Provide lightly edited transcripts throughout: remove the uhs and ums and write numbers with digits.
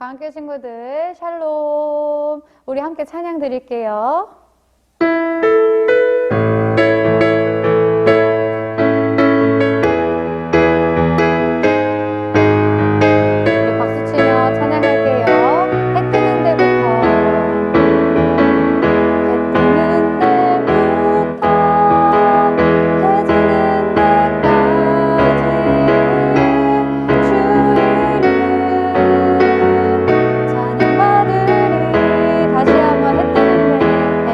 함께 친구들 샬롬. 우리 함께 찬양 드릴게요. 우리 박수 치며 찬양할게요. 해 뜨는 데부터 해 지는 데까지 주의를 찬양받으리. 다시 한번 해 뜨는 데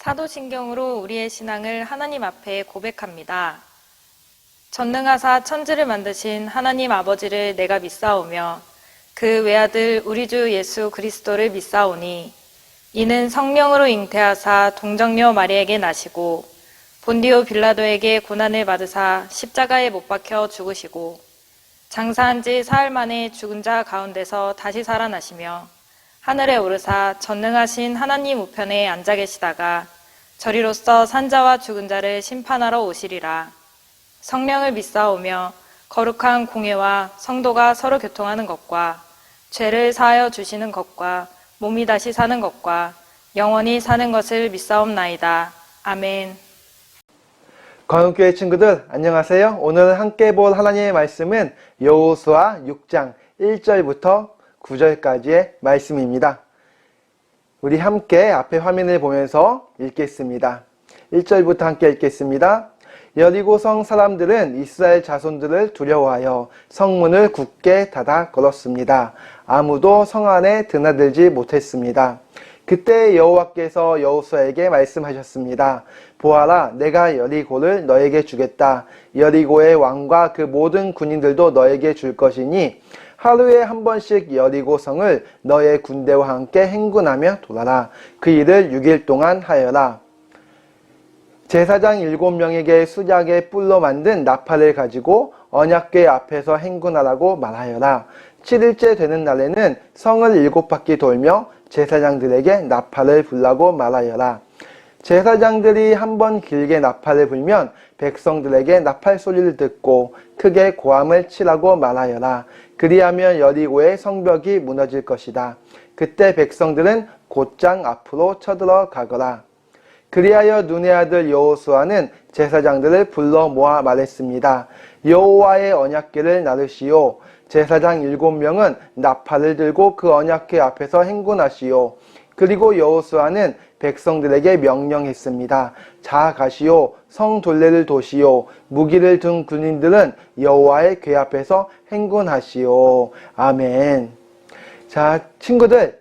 사도신경으로 우리의 신앙을 하나님 앞에 고백합니다. 전능하사 천지를 만드신 하나님 아버지를 내가 믿사오며 그 외아들 우리 주 예수 그리스도를 믿사오니 이는 성령으로 잉태하사 동정녀 마리에게 나시고 본디오 빌라도에게 고난을 받으사 십자가에 못 박혀 죽으시고 장사한 지 사흘 만에 죽은 자 가운데서 다시 살아나시며 하늘에 오르사 전능하신 하나님 우편에 앉아 계시다가 저리로서 산자와 죽은 자를 심판하러 오시리라. 성령을 믿사오며 거룩한 공예와 성도가 서로 교통하는 것과 죄를 사하여 주시는 것과 몸이 다시 사는 것과 영원히 사는 것을 믿사옵나이다. 아멘. 광흥교회 친구들 안녕하세요. 오늘 함께 볼 하나님의 말씀은 여호수아 6장 1절부터 9절까지의 말씀입니다. 우리 함께 앞에 화면을 보면서 읽겠습니다. 1절부터 함께 읽겠습니다. 여리고성 사람들은 이스라엘 자손들을 두려워하여 성문을 굳게 닫아 걸었습니다. 아무도 성 안에 드나들지 못했습니다. 그때 여호와께서 여호수아에게 말씀하셨습니다. 보아라, 내가 여리고를 너에게 주겠다. 여리고의 왕과 그 모든 군인들도 너에게 줄 것이니 하루에 한 번씩 여리고 성을 너의 군대와 함께 행군하며 돌아라. 그 일을 6일 동안 하여라. 제사장 7명에게 수작의 뿔로 만든 나팔을 가지고 언약궤 앞에서 행군하라고 말하여라. 7일째 되는 날에는 성을 7바퀴 돌며 제사장들에게 나팔을 불라고 말하여라. 제사장들이 한 번 길게 나팔을 불면 백성들에게 나팔 소리를 듣고 크게 고함을 치라고 말하여라. 그리하면 여리고의 성벽이 무너질 것이다. 그때 백성들은 곧장 앞으로 쳐들어 가거라. 그리하여 눈의 아들 여호수아는 제사장들을 불러 모아 말했습니다. 여호와의 언약궤를 나르시오. 제사장 7명은 나팔을 들고 그 언약궤 앞에서 행군하시오. 그리고 여호수아는 백성들에게 명령했습니다. 자 가시오. 성 둘레를 도시오. 무기를 든 군인들은 여호와의 궤 앞에서 행군하시오. 아멘. 자, 친구들,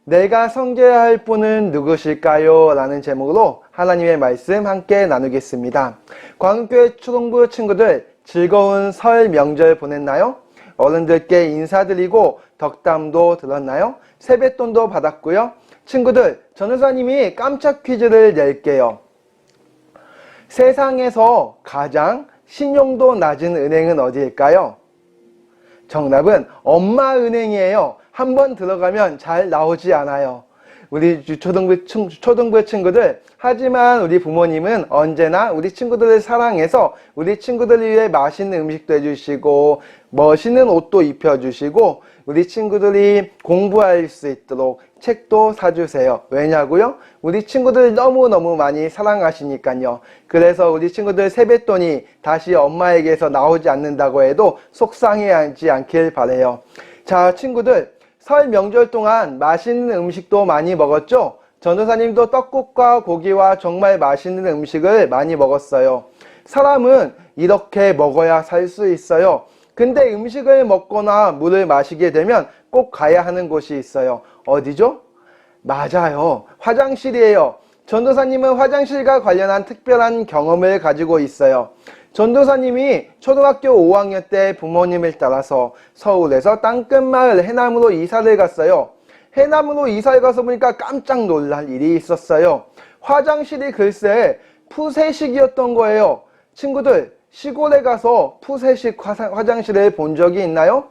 내가 섬겨야 할 분은 누구실까요? 라는 제목으로 하나님의 말씀 함께 나누겠습니다. 광흥교회 초등부 친구들, 즐거운 설 명절 보냈나요? 어른들께 인사드리고 덕담도 들었나요? 세뱃돈도 받았고요. 친구들, 전도사님이 깜짝 퀴즈를 낼게요. 세상에서 가장 신용도 낮은 은행은 어디일까요? 정답은 엄마은행이에요. 한번 들어가면 잘 나오지 않아요. 우리 초등부 친구들, 하지만 우리 부모님은 언제나 우리 친구들을 사랑해서 우리 친구들을 위해 맛있는 음식도 해주시고 멋있는 옷도 입혀주시고 우리 친구들이 공부할 수 있도록 책도 사주세요. 왜냐고요? 우리 친구들 너무너무 많이 사랑하시니까요. 그래서 우리 친구들 세뱃돈이 다시 엄마에게서 나오지 않는다고 해도 속상해하지 않길 바래요. 자, 친구들, 설 명절 동안 맛있는 음식도 많이 먹었죠? 전도사님도 떡국과 고기와 정말 맛있는 음식을 많이 먹었어요. 사람은 이렇게 먹어야 살 수 있어요. 근데 음식을 먹거나 물을 마시게 되면 꼭 가야 하는 곳이 있어요. 어디죠? 맞아요. 화장실이에요. 전도사님은 화장실과 관련한 특별한 경험을 가지고 있어요. 전도사님이 초등학교 5학년 때 부모님을 따라서 서울에서 땅끝마을 해남으로 이사를 갔어요. 해남으로 이사를 가서 보니까 깜짝 놀랄 일이 있었어요. 화장실이 글쎄 푸세식이었던 거예요. 친구들, 시골에 가서 푸세식 화장실을 본 적이 있나요?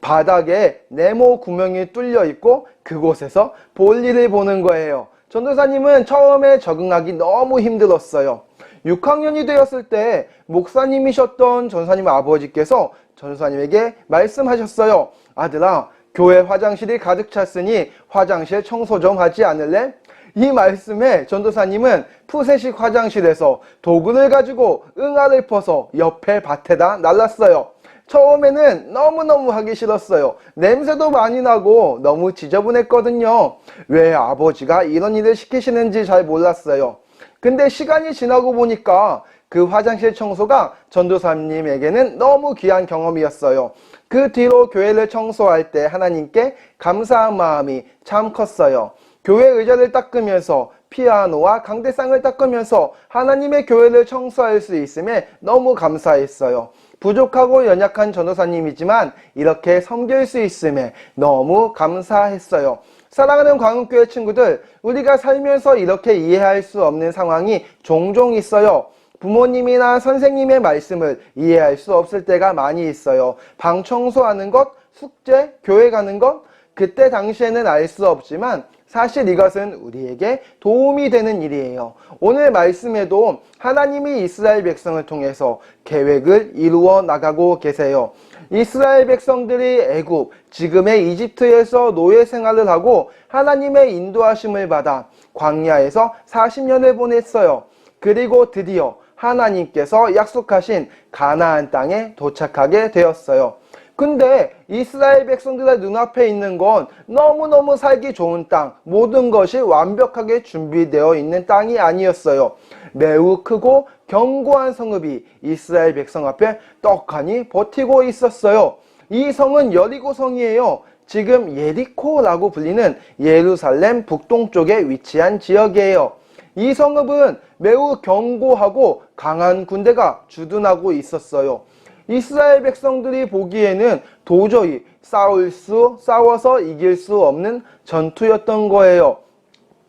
바닥에 네모 구멍이 뚫려 있고 그곳에서 볼일을 보는 거예요. 전도사님은 처음에 적응하기 너무 힘들었어요. 6학년이 되었을 때 목사님이셨던 전도사님 아버지께서 전도사님에게 말씀하셨어요. 아들아, 교회 화장실이 가득 찼으니 화장실 청소 좀 하지 않을래? 이 말씀에 전도사님은 푸세식 화장실에서 도구를 가지고 응아를 퍼서 옆에 밭에다 날랐어요. 처음에는 너무너무 하기 싫었어요. 냄새도 많이 나고 너무 지저분했거든요. 왜 아버지가 이런 일을 시키시는지 잘 몰랐어요. 근데 시간이 지나고 보니까 그 화장실 청소가 전도사님에게는 너무 귀한 경험이었어요. 그 뒤로 교회를 청소할 때 하나님께 감사한 마음이 참 컸어요. 교회 의자를 닦으면서 피아노와 강대상을 닦으면서 하나님의 교회를 청소할 수 있음에 너무 감사했어요. 부족하고 연약한 전도사님이지만 이렇게 섬길 수 있음에 너무 감사했어요. 사랑하는 광흥교회 친구들, 우리가 살면서 이렇게 이해할 수 없는 상황이 종종 있어요. 부모님이나 선생님의 말씀을 이해할 수 없을 때가 많이 있어요. 방 청소하는 것, 숙제, 교회 가는 것, 그때 당시에는 알 수 없지만 사실 이것은 우리에게 도움이 되는 일이에요. 오늘 말씀에도 하나님이 이스라엘 백성을 통해서 계획을 이루어 나가고 계세요. 이스라엘 백성들이 애굽, 지금의 이집트에서 노예 생활을 하고 하나님의 인도하심을 받아 광야에서 40년을 보냈어요. 그리고 드디어 하나님께서 약속하신 가나안 땅에 도착하게 되었어요. 근데 이스라엘 백성들의 눈앞에 있는 건 너무너무 살기 좋은 땅, 모든 것이 완벽하게 준비되어 있는 땅이 아니었어요. 매우 크고 견고한 성읍이 이스라엘 백성 앞에 떡하니 버티고 있었어요. 이 성은 여리고 성이에요. 지금 예리코라고 불리는 예루살렘 북동쪽에 위치한 지역이에요. 이 성읍은 매우 견고하고 강한 군대가 주둔하고 있었어요. 이스라엘 백성들이 보기에는 도저히 싸워서 이길 수 없는 전투였던 거예요.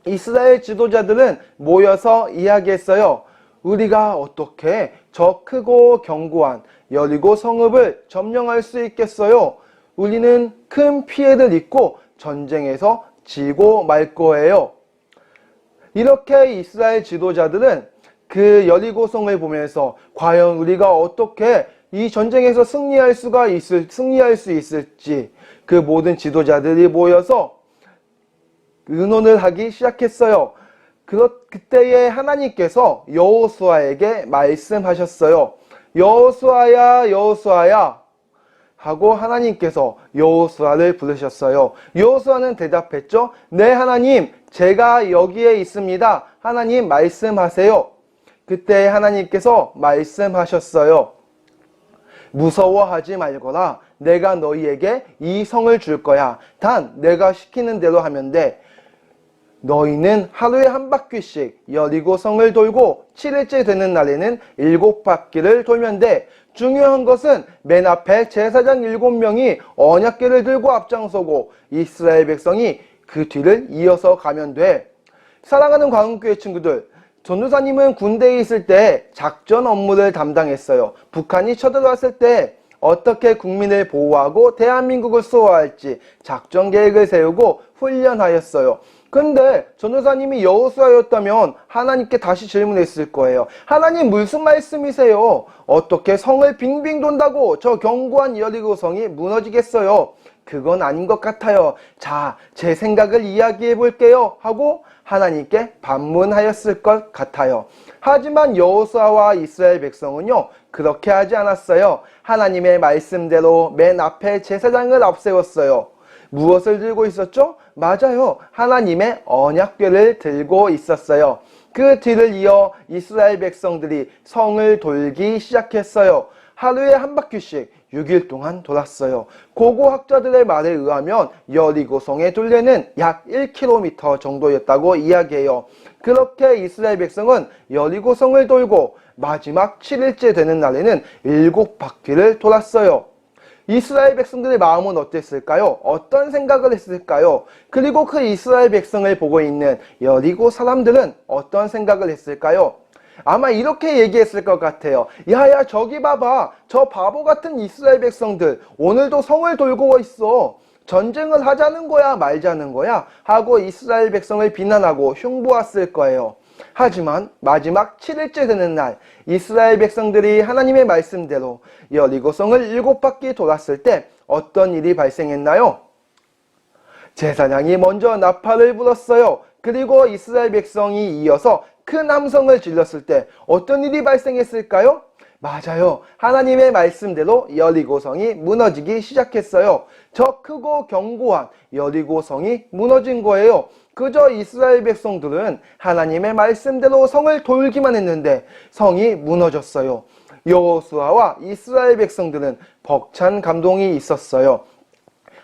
이스라엘 지도자들은 모여서 이야기했어요. 우리가 어떻게 저 크고 견고한 여리고 성읍을 점령할 수 있겠어요? 우리는 큰 피해를 입고 전쟁에서 지고 말 거예요. 이렇게 이스라엘 지도자들은 그 여리고성을 보면서 과연 우리가 어떻게 이 전쟁에서 승리할 수 있을지 그 모든 지도자들이 모여서 의논을 하기 시작했어요. 그때에 하나님께서 여호수아에게 말씀하셨어요. 여호수아야, 여호수아야 하고 하나님께서 여호수아를 부르셨어요. 여호수아는 대답했죠. 네, 하나님, 제가 여기에 있습니다. 하나님 말씀하세요. 그때 하나님께서 말씀하셨어요. 무서워하지 말거라. 내가 너희에게 이 성을 줄 거야. 단 내가 시키는 대로 하면 돼. 너희는 하루에 한 바퀴씩 여리고 성을 돌고 7일째 되는 날에는 7바퀴를 돌면 돼. 중요한 것은 맨 앞에 제사장 7명이 언약궤를 들고 앞장서고 이스라엘 백성이 그 뒤를 이어서 가면 돼. 사랑하는 광흥교회 친구들, 전도사님은 군대에 있을 때 작전 업무를 담당했어요. 북한이 쳐들어왔을 때 어떻게 국민을 보호하고 대한민국을 수호할지 작전 계획을 세우고 훈련하였어요. 근데 전도사님이 여호수아였다면 하나님께 다시 질문했을 거예요. 하나님 무슨 말씀이세요? 어떻게 성을 빙빙 돈다고 저 견고한 여리고 성이 무너지겠어요? 그건 아닌 것 같아요. 자, 제 생각을 이야기해 볼게요 하고 하나님께 반문하였을 것 같아요. 하지만 여호수아와 이스라엘 백성은요, 그렇게 하지 않았어요. 하나님의 말씀대로 맨 앞에 제사장을 앞세웠어요. 무엇을 들고 있었죠? 맞아요. 하나님의 언약궤를 들고 있었어요. 그 뒤를 이어 이스라엘 백성들이 성을 돌기 시작했어요. 하루에 한 바퀴씩 6일 동안 돌았어요. 고고학자들의 말에 의하면 여리고성의 둘레는 약 1km 정도였다고 이야기해요. 그렇게 이스라엘 백성은 여리고성을 돌고 마지막 7일째 되는 날에는 7바퀴를 돌았어요. 이스라엘 백성들의 마음은 어땠을까요? 어떤 생각을 했을까요? 그리고 그 이스라엘 백성을 보고 있는 여리고 사람들은 어떤 생각을 했을까요? 아마 이렇게 얘기했을 것 같아요. 야야, 저기 봐봐. 저 바보 같은 이스라엘 백성들 오늘도 성을 돌고 있어. 전쟁을 하자는 거야 말자는 거야 하고 이스라엘 백성을 비난하고 흉보았을 거예요. 하지만 마지막 7일째 되는 날 이스라엘 백성들이 하나님의 말씀대로 여리고성을 7바퀴 돌았을 때 어떤 일이 발생했나요? 제사장이 먼저 나팔을 불었어요. 그리고 이스라엘 백성이 이어서 큰 함성을 질렀을 때 어떤 일이 발생했을까요? 맞아요. 하나님의 말씀대로 여리고성이 무너지기 시작했어요. 저 크고 견고한 여리고성이 무너진 거예요. 그저 이스라엘 백성들은 하나님의 말씀대로 성을 돌기만 했는데 성이 무너졌어요. 여호수아와 이스라엘 백성들은 벅찬 감동이 있었어요.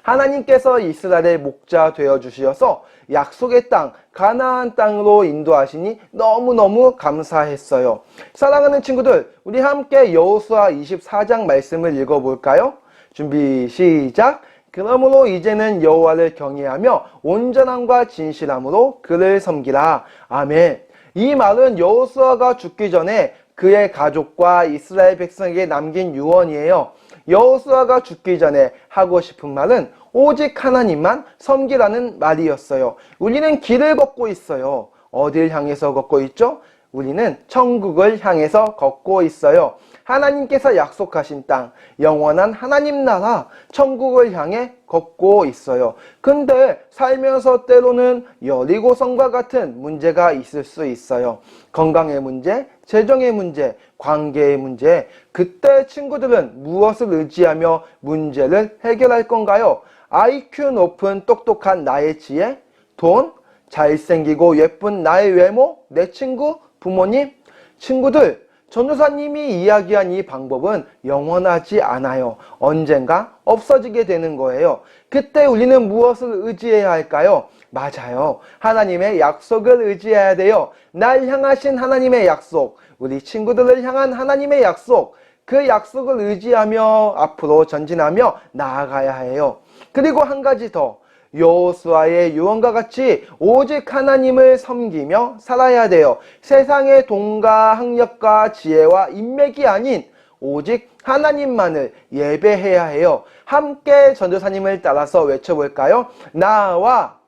하나님께서 이스라엘의 목자 되어 주셔서 약속의 땅, 가나안 땅으로 인도하시니 너무너무 감사했어요. 사랑하는 친구들, 우리 함께 여호수아 24장 말씀을 읽어볼까요? 준비 시작! 그러므로 이제는 여호와를 경외하며 온전함과 진실함으로 그를 섬기라. 아멘. 이 말은 여호수아가 죽기 전에 그의 가족과 이스라엘 백성에게 남긴 유언이에요. 여호수아가 죽기 전에 하고 싶은 말은 오직 하나님만 섬기라는 말이었어요. 우리는 길을 걷고 있어요. 어딜 향해서 걷고 있죠? 우리는 천국을 향해서 걷고 있어요. 하나님께서 약속하신 땅, 영원한 하나님 나라, 천국을 향해 걷고 있어요. 근데 살면서 때로는 여리고성과 같은 문제가 있을 수 있어요. 건강의 문제, 재정의 문제, 관계의 문제. 그때 친구들은 무엇을 의지하며 문제를 해결할 건가요? IQ 높은 똑똑한 나의 지혜, 돈, 잘생기고 예쁜 나의 외모, 내 친구, 부모님? 친구들, 전도사님이 이야기한 이 방법은 영원하지 않아요. 언젠가 없어지게 되는 거예요. 그때 우리는 무엇을 의지해야 할까요? 맞아요. 하나님의 약속을 의지해야 돼요. 날 향하신 하나님의 약속, 우리 친구들을 향한 하나님의 약속, 그 약속을 의지하며 앞으로 전진하며 나아가야 해요. 그리고 한 가지 더, 여호수아의 유언과 같이 오직 하나님을 섬기며 살아야 돼요. 세상의 돈과 학력과 지혜와 인맥이 아닌 오직 하나님만을 예배해야 해요. 함께 전도사님을 따라서 외쳐볼까요? 나와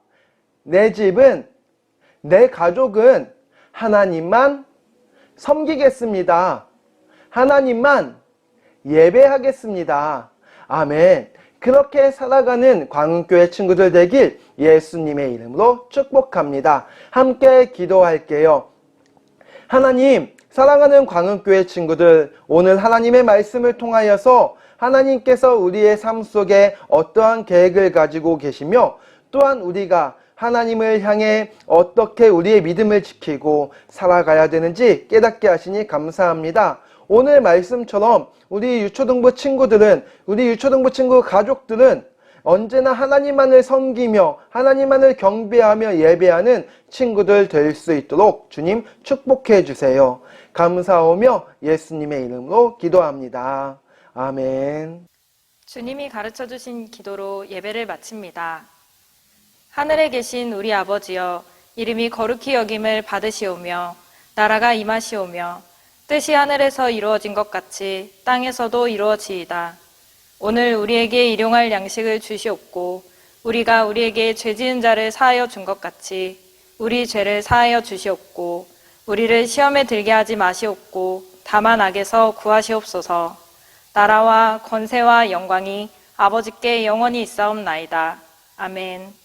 내 집은, 내 가족은 하나님만 섬기겠습니다. 하나님만 예배하겠습니다. 아멘. 그렇게 살아가는 광흥교회 친구들 되길 예수님의 이름으로 축복합니다. 함께 기도할게요. 하나님, 사랑하는 광흥교회 친구들, 오늘 하나님의 말씀을 통하여서 하나님께서 우리의 삶 속에 어떠한 계획을 가지고 계시며 또한 우리가 하나님을 향해 어떻게 우리의 믿음을 지키고 살아가야 되는지 깨닫게 하시니 감사합니다. 오늘 말씀처럼 우리 유초등부 친구들은, 우리 유초등부 친구 가족들은 언제나 하나님만을 섬기며 하나님만을 경배하며 예배하는 친구들 될 수 있도록 주님 축복해 주세요. 감사하며 예수님의 이름으로 기도합니다. 아멘. 주님이 가르쳐 주신 기도로 예배를 마칩니다. 하늘에 계신 우리 아버지여, 이름이 거룩히 여김을 받으시오며 나라가 임하시오며 뜻이 하늘에서 이루어진 것 같이 땅에서도 이루어지이다. 오늘 우리에게 일용할 양식을 주시옵고 우리가 우리에게 죄 지은 자를 사하여 준 것 같이 우리 죄를 사하여 주시옵고 우리를 시험에 들게 하지 마시옵고 다만 악에서 구하시옵소서. 나라와 권세와 영광이 아버지께 영원히 있사옵나이다. 아멘.